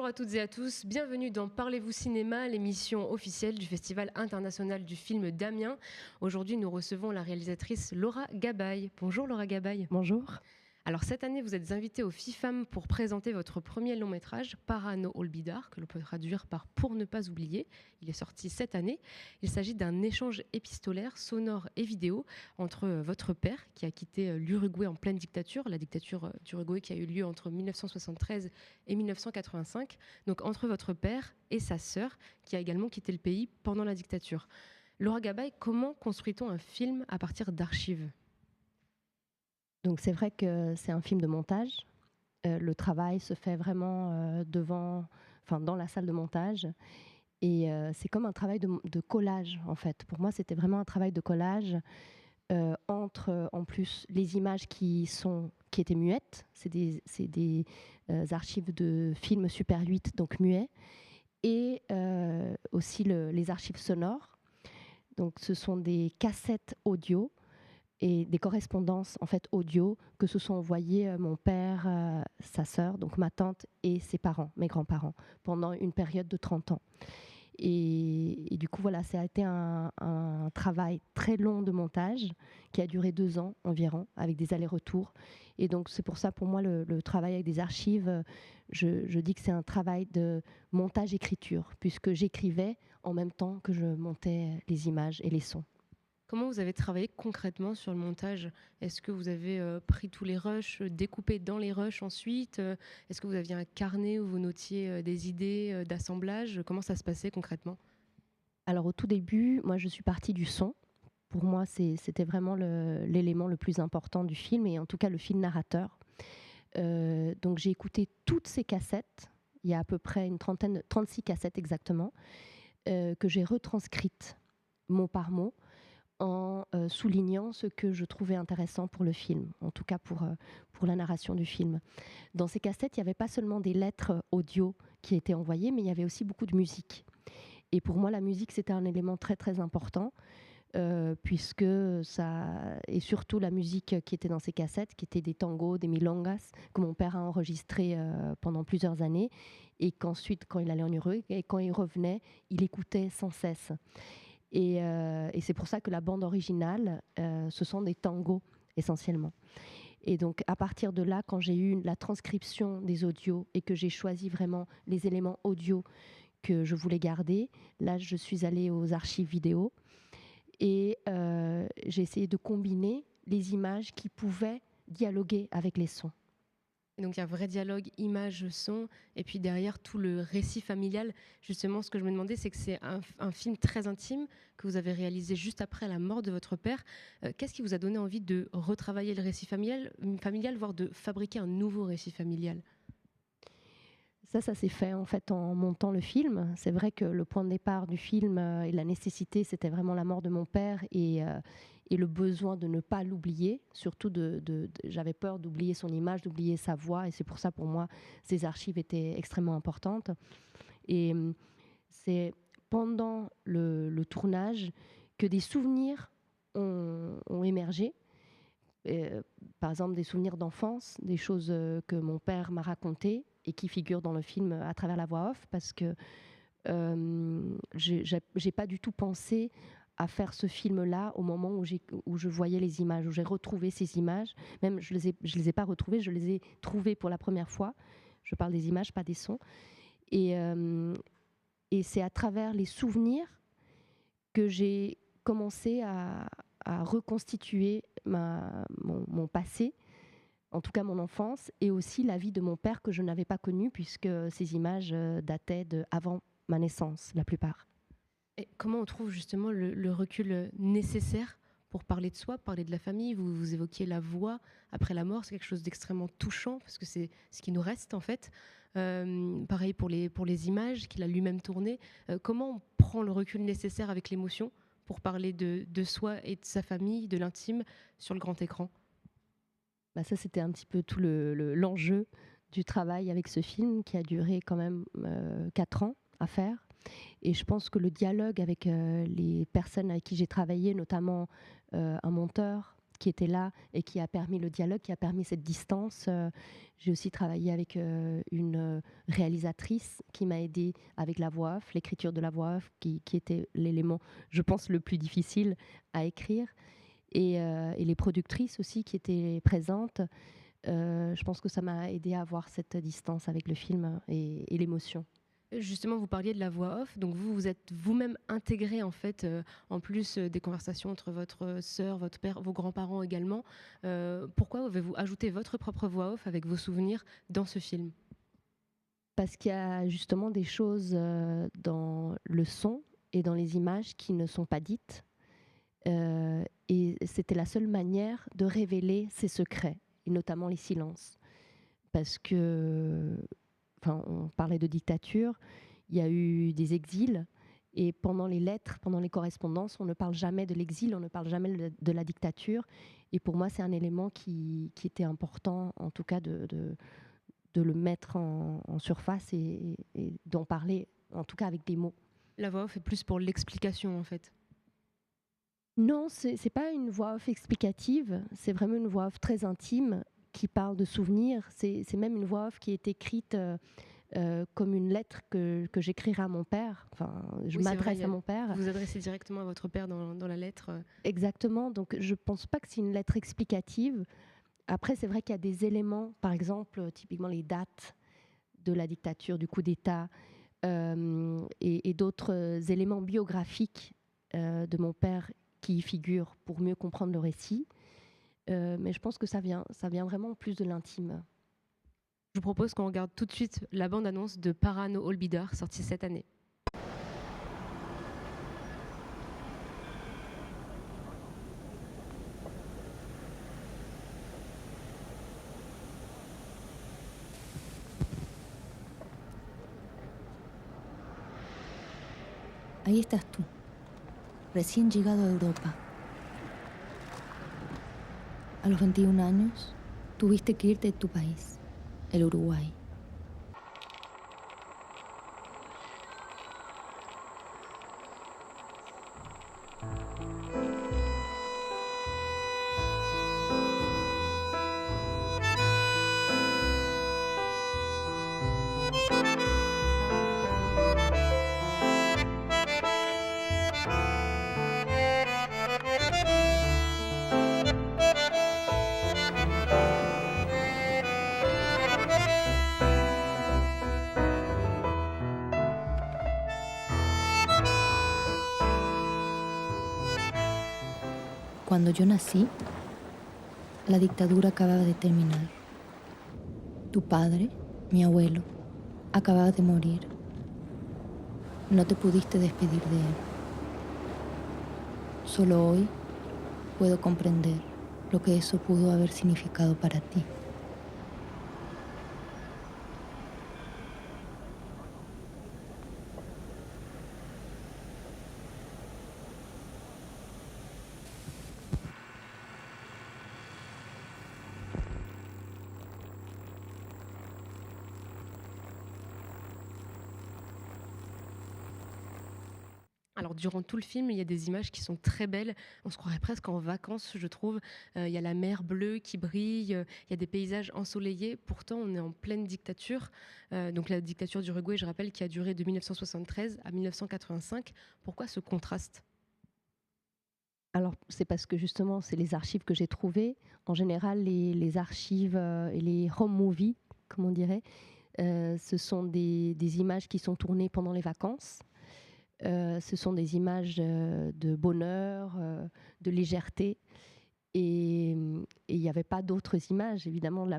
Bonjour à toutes et à tous, bienvenue dans Parlez-vous cinéma, l'émission officielle du Festival international du film d'Amiens. Aujourd'hui, nous recevons la réalisatrice Laura Gabaye. Bonjour Laura Gabaye. Bonjour. Alors cette année, vous êtes invitée au FIFAM pour présenter votre premier long métrage, Parano Olbidar, que l'on peut traduire par Pour ne pas oublier. Il est sorti cette année. Il s'agit d'un échange épistolaire, sonore et vidéo entre votre père, qui a quitté l'Uruguay en pleine dictature, la dictature d'Uruguay qui a eu lieu entre 1973 et 1985, donc entre votre père et sa sœur, qui a également quitté le pays pendant la dictature. Laura Gabaye, comment construit-on un film à partir d'archives ? Donc c'est vrai que c'est un film de montage. Le travail se fait vraiment dans la salle de montage. Et c'est comme un travail de collage, en fait. Pour moi, c'était vraiment un travail de collage entre, en plus, les images qui étaient muettes. C'est des archives de films Super 8, donc muets. Et aussi les archives sonores. Donc ce sont des cassettes audio et des correspondances en fait audio que se sont envoyées mon père, sa sœur, donc ma tante et ses parents, mes grands-parents, pendant une période de 30 ans. Et du coup, voilà, ça a été un travail très long de montage qui a duré 2 ans environ, avec des allers-retours. Et donc, c'est pour ça, pour moi, le travail avec des archives, je dis que c'est un travail de montage-écriture, puisque j'écrivais en même temps que je montais les images et les sons. Comment vous avez travaillé concrètement sur le montage ? Est-ce que vous avez pris tous les rushs, découpé dans les rushs ensuite ? Est-ce que vous aviez un carnet où vous notiez des idées d'assemblage ? Comment ça se passait concrètement ? Alors au tout début, moi je suis partie du son. Pour moi, c'était vraiment l'élément le plus important du film, et en tout cas le fil narrateur. Donc j'ai écouté toutes ces cassettes, il y a à peu près une trentaine, 36 cassettes exactement, que j'ai retranscrites mot par mot, en soulignant ce que je trouvais intéressant pour le film, en tout cas pour la narration du film. Dans ces cassettes, il n'y avait pas seulement des lettres audio qui étaient envoyées, mais il y avait aussi beaucoup de musique. Et pour moi, la musique, c'était un élément très très important, puisque ça, et surtout la musique qui était dans ces cassettes, qui étaient des tangos, des milongas, que mon père a enregistré pendant plusieurs années, et qu'ensuite, quand il allait en Uruguay, et quand il revenait, il écoutait sans cesse. Et c'est pour ça que la bande originale, ce sont des tangos essentiellement. Et donc à partir de là, quand j'ai eu la transcription des audios et que j'ai choisi vraiment les éléments audio que je voulais garder, là je suis allée aux archives vidéo et j'ai essayé de combiner les images qui pouvaient dialoguer avec les sons. Et donc il y a un vrai dialogue image-son, et puis derrière tout le récit familial. Justement, ce que je me demandais, c'est que c'est un film très intime que vous avez réalisé juste après la mort de votre père. Qu'est-ce qui vous a donné envie de retravailler le récit familial, voire de fabriquer un nouveau récit familial ? Ça s'est fait en fait en montant le film. C'est vrai que le point de départ du film et la nécessité, c'était vraiment la mort de mon père et le besoin de ne pas l'oublier. Surtout, j'avais peur d'oublier son image, d'oublier sa voix. Et c'est pour ça, pour moi, ces archives étaient extrêmement importantes. Et c'est pendant le tournage que des souvenirs ont émergé. Par exemple, des souvenirs d'enfance, des choses que mon père m'a racontées et qui figurent dans le film à travers la voix off, parce que j'ai pas du tout pensé à faire ce film-là au moment où je voyais les images, où j'ai retrouvé ces images. Même, je les ai pas retrouvées, je les ai trouvées pour la première fois. Je parle des images, pas des sons. Et c'est à travers les souvenirs que j'ai commencé à reconstituer mon passé, en tout cas mon enfance, et aussi la vie de mon père que je n'avais pas connue, puisque ces images dataient d'avant ma naissance, la plupart. Et comment on trouve justement le recul nécessaire pour parler de soi, parler de la famille ? Vous évoquiez la voix après la mort, c'est quelque chose d'extrêmement touchant parce que c'est ce qui nous reste en fait. Pareil pour les images qu'il a lui-même tournées. Comment on prend le recul nécessaire avec l'émotion pour parler de soi et de sa famille, de l'intime sur le grand écran ? Bah ça, c'était un petit peu tout l'enjeu du travail avec ce film qui a duré quand même 4 ans à faire. Et je pense que le dialogue avec les personnes avec qui j'ai travaillé, notamment un monteur qui était là et qui a permis le dialogue, qui a permis cette distance. J'ai aussi travaillé avec une réalisatrice qui m'a aidée avec la voix off, l'écriture de la voix off, qui était l'élément, je pense, le plus difficile à écrire. Et les productrices aussi qui étaient présentes. Je pense que ça m'a aidé à avoir cette distance avec le film et l'émotion. Justement, vous parliez de la voix off, donc vous êtes vous-même intégré en fait, en plus des conversations entre votre sœur, votre père, vos grands-parents également. Pourquoi avez-vous ajouté votre propre voix off avec vos souvenirs dans ce film? Parce qu'il y a justement des choses dans le son et dans les images qui ne sont pas dites. Et c'était la seule manière de révéler ces secrets, et notamment les silences. Parce que, on parlait de dictature, il y a eu des exils, et pendant les lettres, pendant les correspondances, on ne parle jamais de l'exil, on ne parle jamais de la dictature. Et pour moi, c'est un élément qui était important, en tout cas, de le mettre en surface et d'en parler, en tout cas avec des mots. La voix off est plus pour l'explication en fait. Non, c'est pas une voix off explicative, c'est vraiment une voix off très intime qui parle de souvenirs. C'est même une voix off qui est écrite comme une lettre que j'écrirai à mon père. Enfin, je m'adresse à mon père. Vous vous adressez directement à votre père dans la lettre. Exactement, donc je pense pas que c'est une lettre explicative. Après, c'est vrai qu'il y a des éléments, par exemple, typiquement les dates de la dictature, du coup d'État, et d'autres éléments biographiques de mon père qui y figurent pour mieux comprendre le récit. Mais je pense que ça vient vraiment plus de l'intime. Je vous propose qu'on regarde tout de suite la bande-annonce de Para no Olvidar, sortie cette année. Ahí estás tú, recién llegado a Europa. A los 21 años, tuviste que irte de tu país, el Uruguay. Cuando yo nací, la dictadura acababa de terminar. Tu padre, mi abuelo, acababa de morir. No te pudiste despedir de él. Solo hoy puedo comprender lo que eso pudo haber significado para ti. Alors, durant tout le film, il y a des images qui sont très belles. On se croirait presque en vacances, je trouve. Il y a la mer bleue qui brille, il y a des paysages ensoleillés. Pourtant, on est en pleine dictature. Donc, la dictature d'Uruguay, je rappelle, qui a duré de 1973 à 1985. Pourquoi ce contraste ? Alors, c'est parce que justement, c'est les archives que j'ai trouvées. En général, les archives et les home movies, comme on dirait, ce sont des images qui sont tournées pendant les vacances. Ce sont des images de bonheur, de légèreté. Et il n'y avait pas d'autres images. Évidemment, la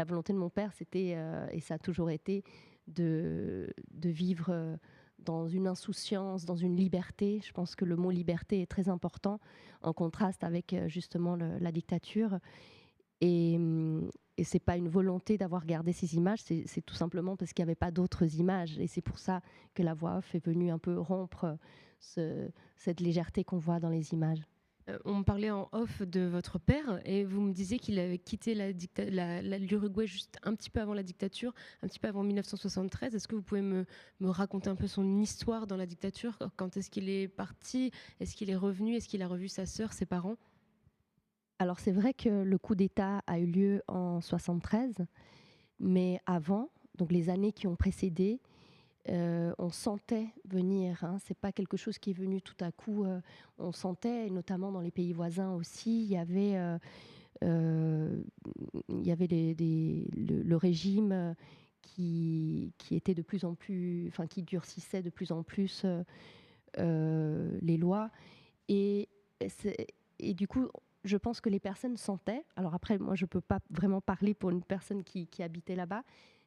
volonté de mon père, c'était, et ça a toujours été, de vivre dans une insouciance, dans une liberté. Je pense que le mot liberté est très important, en contraste avec justement la dictature. Et ce n'est pas une volonté d'avoir gardé ces images, c'est tout simplement parce qu'il n'y avait pas d'autres images. Et c'est pour ça que la voix off est venue un peu rompre cette légèreté qu'on voit dans les images. On me parlait en off de votre père et vous me disiez qu'il avait quitté l'Uruguay juste un petit peu avant la dictature, un petit peu avant 1973. Est-ce que vous pouvez me raconter un peu son histoire dans la dictature ? Quand est-ce qu'il est parti ? Est-ce qu'il est revenu ? Est-ce qu'il a revu sa sœur, ses parents ? Alors c'est vrai que le coup d'État a eu lieu en 1973, mais avant, donc les années qui ont précédé, on sentait venir, hein, c'est pas quelque chose qui est venu tout à coup, on sentait, et notamment dans les pays voisins aussi, il y avait le régime qui était de plus en plus, enfin qui durcissait de plus en plus les lois. Et, et du coup, je pense que les personnes sentaient, alors après, moi je ne peux pas vraiment parler pour une personne qui habitait là-bas,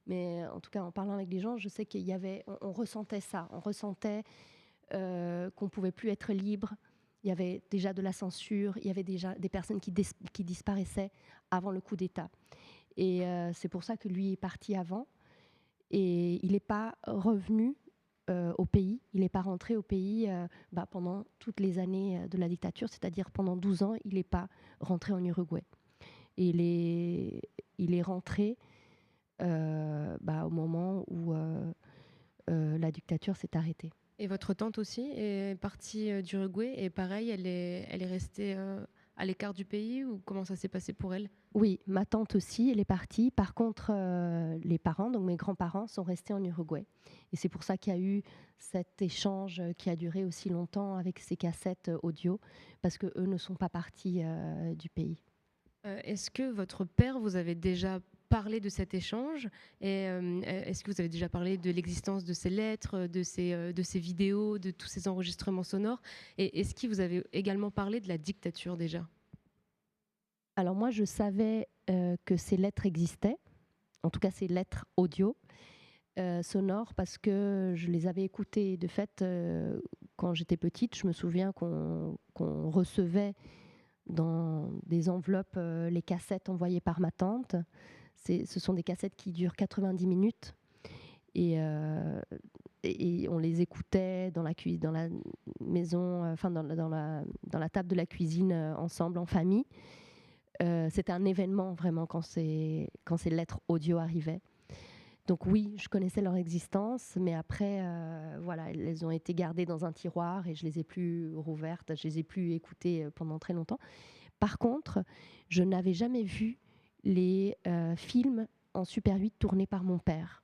mais en tout cas en parlant avec des gens, je sais qu'il y avait, on ressentait ça, on ressentait qu'on ne pouvait plus être libre. Il y avait déjà de la censure, il y avait déjà des personnes qui disparaissaient avant le coup d'État. Et c'est pour ça que lui est parti avant. Et il n'est pas revenu au pays, il n'est pas rentré au pays pendant toutes les années de la dictature, c'est-à-dire pendant 12 ans, il n'est pas rentré en Uruguay. Et il est rentré au moment où la dictature s'est arrêtée. Et votre tante aussi est partie d'Uruguay et pareil, elle est restée à l'écart du pays ou comment ça s'est passé pour elle? Oui, ma tante aussi, elle est partie. Par contre, les parents, donc mes grands-parents, sont restés en Uruguay. Et c'est pour ça qu'il y a eu cet échange qui a duré aussi longtemps avec ces cassettes audio, parce qu'eux ne sont pas partis du pays. Est-ce que votre père vous avait déjà parlé de cet échange et est-ce que vous avez déjà parlé de l'existence de ces lettres, de ces vidéos, de tous ces enregistrements sonores et est-ce qu'il vous avait également parlé de la dictature déjà? Alors moi, je savais que ces lettres existaient, en tout cas ces lettres audio, sonores, parce que je les avais écoutées. De fait, quand j'étais petite, je me souviens qu'on recevait dans des enveloppes les cassettes envoyées par ma tante. Ce sont des cassettes qui durent 90 minutes et on les écoutait dans la maison, enfin dans la table de la cuisine ensemble en famille. C'était un événement vraiment quand ces lettres audio arrivaient. Donc oui, je connaissais leur existence, mais après, voilà, elles ont été gardées dans un tiroir et je les ai plus rouvertes, je les ai plus écoutées pendant très longtemps. Par contre, je n'avais jamais vu les films en Super 8 tournés par mon père.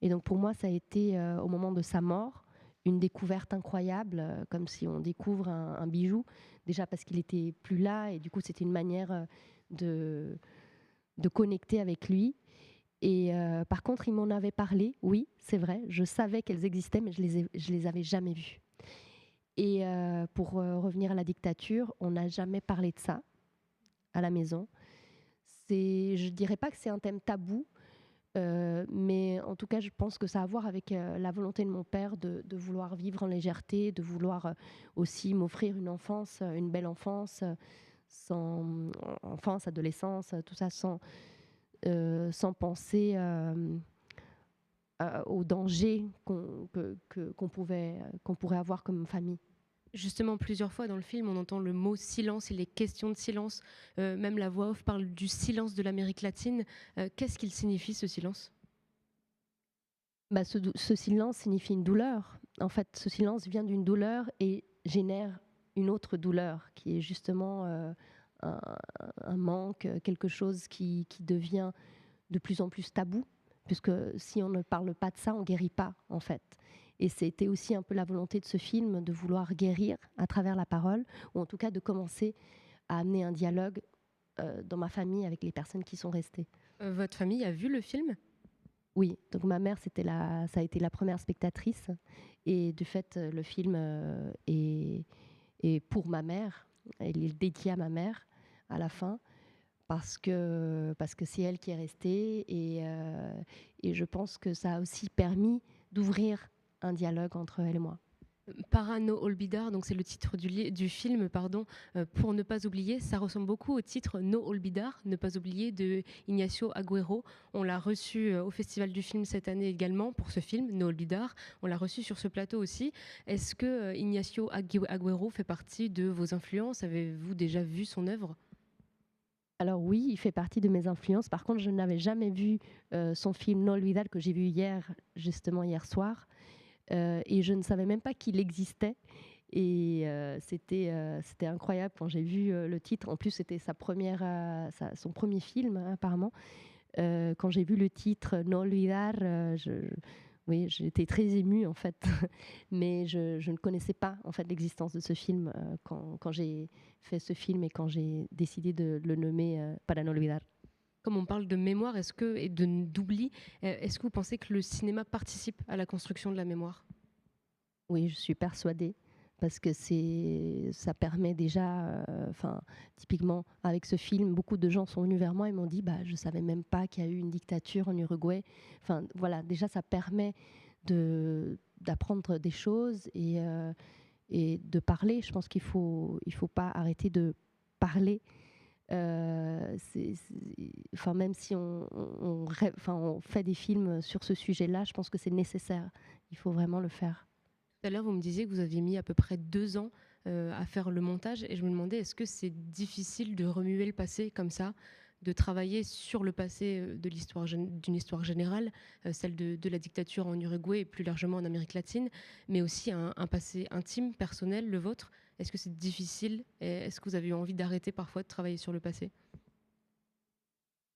Et donc pour moi, ça a été, au moment de sa mort, une découverte incroyable, comme si on découvre un bijou, déjà parce qu'il était plus là, et du coup c'était une manière de connecter avec lui. Et par contre, il m'en avait parlé, oui, c'est vrai, je savais qu'elles existaient, mais je les avais jamais vues. Et pour revenir à la dictature, on n'a jamais parlé de ça à la maison. Je dirais pas que c'est un thème tabou, mais en tout cas, je pense que ça a à voir avec la volonté de mon père de vouloir vivre en légèreté, de vouloir aussi m'offrir une enfance, une belle enfance, enfance, adolescence, tout ça sans penser aux dangers qu'on pourrait avoir comme famille. Justement, plusieurs fois dans le film, on entend le mot silence et les questions de silence. Même la voix off parle du silence de l'Amérique latine. Qu'est-ce qu'il signifie, ce silence? Ce silence signifie une douleur. En fait, ce silence vient d'une douleur et génère une autre douleur, qui est justement un manque, quelque chose qui devient de plus en plus tabou, puisque si on ne parle pas de ça, on ne guérit pas, en fait. Et c'était aussi un peu la volonté de ce film, de vouloir guérir à travers la parole, ou en tout cas de commencer à amener un dialogue dans ma famille avec les personnes qui sont restées. Votre famille a vu le film? Oui, donc ma mère, ça a été la première spectatrice. Et de fait, le film est pour ma mère. Il est dédié à ma mère à la fin, parce que c'est elle qui est restée. Et je pense que ça a aussi permis d'ouvrir un dialogue entre elle et moi. Para no olvidar, donc c'est le titre du film, pardon, pour ne pas oublier. Ça ressemble beaucoup au titre No olvidar, ne pas oublier, de Ignacio Agüero. On l'a reçu au Festival du film cette année également pour ce film, No olvidar. On l'a reçu sur ce plateau aussi. Est-ce que Ignacio Agüero fait partie de vos influences? Avez-vous déjà vu son œuvre? Alors oui, il fait partie de mes influences. Par contre, je n'avais jamais vu son film No olvidar, que j'ai vu justement hier soir. Et je ne savais même pas qu'il existait. Et c'était incroyable quand j'ai vu le titre. En plus, c'était son premier film, hein, apparemment. Quand j'ai vu le titre No Olvidar, oui, j'étais très émue en fait, mais je ne connaissais pas en fait l'existence de ce film quand j'ai fait ce film et quand j'ai décidé de le nommer Para no olvidar. Comme on parle de mémoire et d'oubli, est-ce que vous pensez que le cinéma participe à la construction de la mémoire? Oui, je suis persuadée parce que ça permet déjà, typiquement avec ce film, beaucoup de gens sont venus vers moi et m'ont dit, bah, je savais même pas qu'il y a eu une dictature en Uruguay. Enfin, voilà, déjà ça permet d'apprendre des choses et de parler. Je pense il faut pas arrêter de parler. Même si on fait des films sur ce sujet-là, je pense que c'est nécessaire. Il faut vraiment le faire. Tout à l'heure, vous me disiez que vous aviez mis à peu près 2 ans à faire le montage et je me demandais, est-ce que c'est difficile de remuer le passé comme ça, de travailler sur le passé d'une histoire générale, celle de la dictature en Uruguay et plus largement en Amérique latine, mais aussi un passé intime, personnel, le vôtre. Est-ce que c'est difficile et est-ce que vous avez eu envie d'arrêter parfois de travailler sur le passé?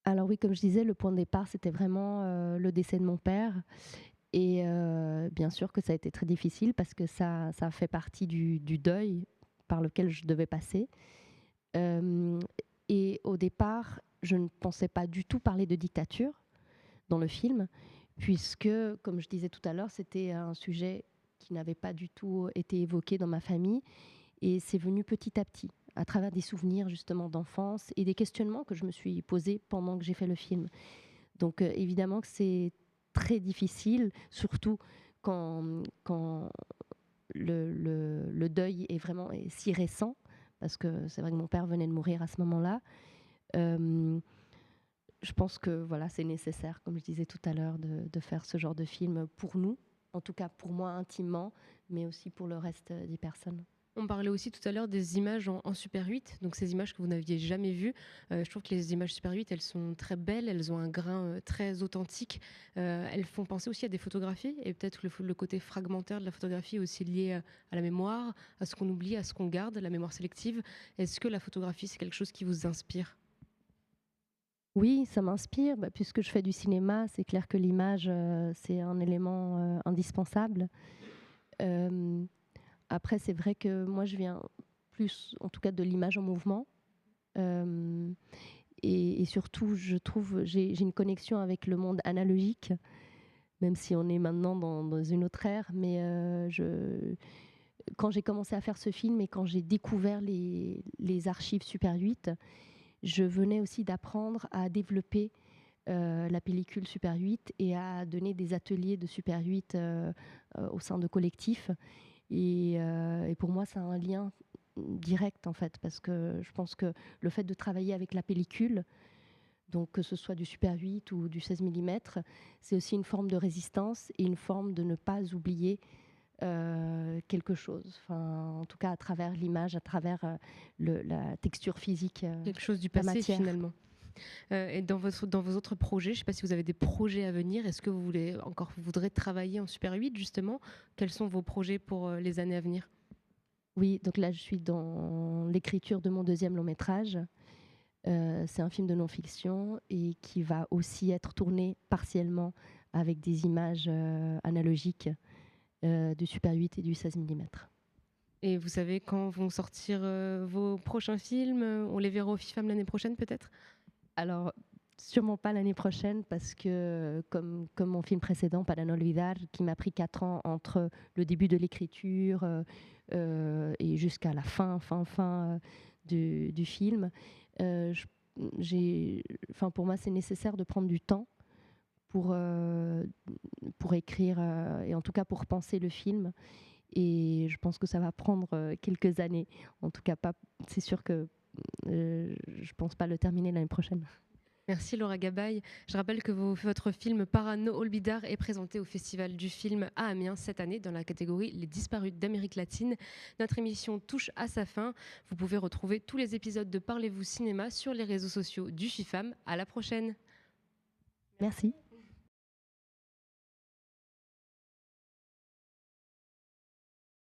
Alors oui, comme je disais, le point de départ, c'était vraiment le décès de mon père. Et bien sûr que ça a été très difficile parce que ça fait partie du deuil par lequel je devais passer. Euh, et au départ, je ne pensais pas du tout parler de dictature dans le film, puisque, comme je disais tout à l'heure, c'était un sujet qui n'avait pas du tout été évoqué dans ma famille. Et c'est venu petit à petit, à travers des souvenirs justement d'enfance et des questionnements que je me suis posés pendant que j'ai fait le film. Donc évidemment que c'est très difficile, surtout quand le deuil est si récent, parce que c'est vrai que mon père venait de mourir à ce moment-là. Euh, je pense que voilà, c'est nécessaire, comme je disais tout à l'heure, de faire ce genre de film pour nous, en tout cas pour moi intimement, mais aussi pour le reste des personnes. On parlait aussi tout à l'heure des images en Super 8, donc ces images que vous n'aviez jamais vues. Je trouve que les images Super 8, elles sont très belles, elles ont un grain très authentique. Elles font penser aussi à des photographies, et peut-être le côté fragmentaire de la photographie est aussi lié à la mémoire, à ce qu'on oublie, à ce qu'on garde, la mémoire sélective. Est-ce que la photographie, c'est quelque chose qui vous inspire? Oui, ça m'inspire, puisque je fais du cinéma, c'est clair que l'image, c'est un élément indispensable. Euh, Après, c'est vrai que moi, je viens plus, en tout cas, de l'image en mouvement. Euh, et surtout, je trouve, j'ai une connexion avec le monde analogique, même si on est maintenant dans une autre ère. Mais quand j'ai commencé à faire ce film et quand j'ai découvert les archives Super 8, je venais aussi d'apprendre à développer la pellicule Super 8 et à donner des ateliers de Super 8 au sein de collectifs. Et pour moi, ça a un lien direct en fait, parce que je pense que le fait de travailler avec la pellicule, donc que ce soit du Super 8 ou du 16 mm, c'est aussi une forme de résistance et une forme de ne pas oublier quelque chose. Enfin, en tout cas, à travers l'image, à travers la texture physique Quelque chose du de la passé matière. finalement. Et dans vos autres projets, je ne sais pas si vous avez des projets à venir, est-ce que vous voudrez travailler en Super 8 justement? Quels sont vos projets pour les années à venir? Oui, donc là, je suis dans l'écriture de mon deuxième long métrage. C'est un film de non-fiction et qui va aussi être tourné partiellement avec des images analogiques du Super 8 et du 16 mm. Et vous savez quand vont sortir vos prochains films? On les verra au FIFAM l'année prochaine peut-être? Alors, sûrement pas l'année prochaine parce que, comme mon film précédent, Para no olvidar, qui m'a pris 4 ans entre le début de l'écriture et jusqu'à la fin du film, pour moi, c'est nécessaire de prendre du temps pour écrire et en tout cas pour penser le film. Et je pense que ça va prendre quelques années. En tout cas, c'est sûr que je pense pas le terminer l'année prochaine. Merci Laura Gabay. Je rappelle que votre film Para no olvidar est présenté au Festival du film à Amiens cette année dans la catégorie Les disparus d'Amérique latine. Notre émission touche à sa fin. Vous pouvez retrouver tous les épisodes de Parlez-vous cinéma sur les réseaux sociaux du FIFAM. À la prochaine. Merci.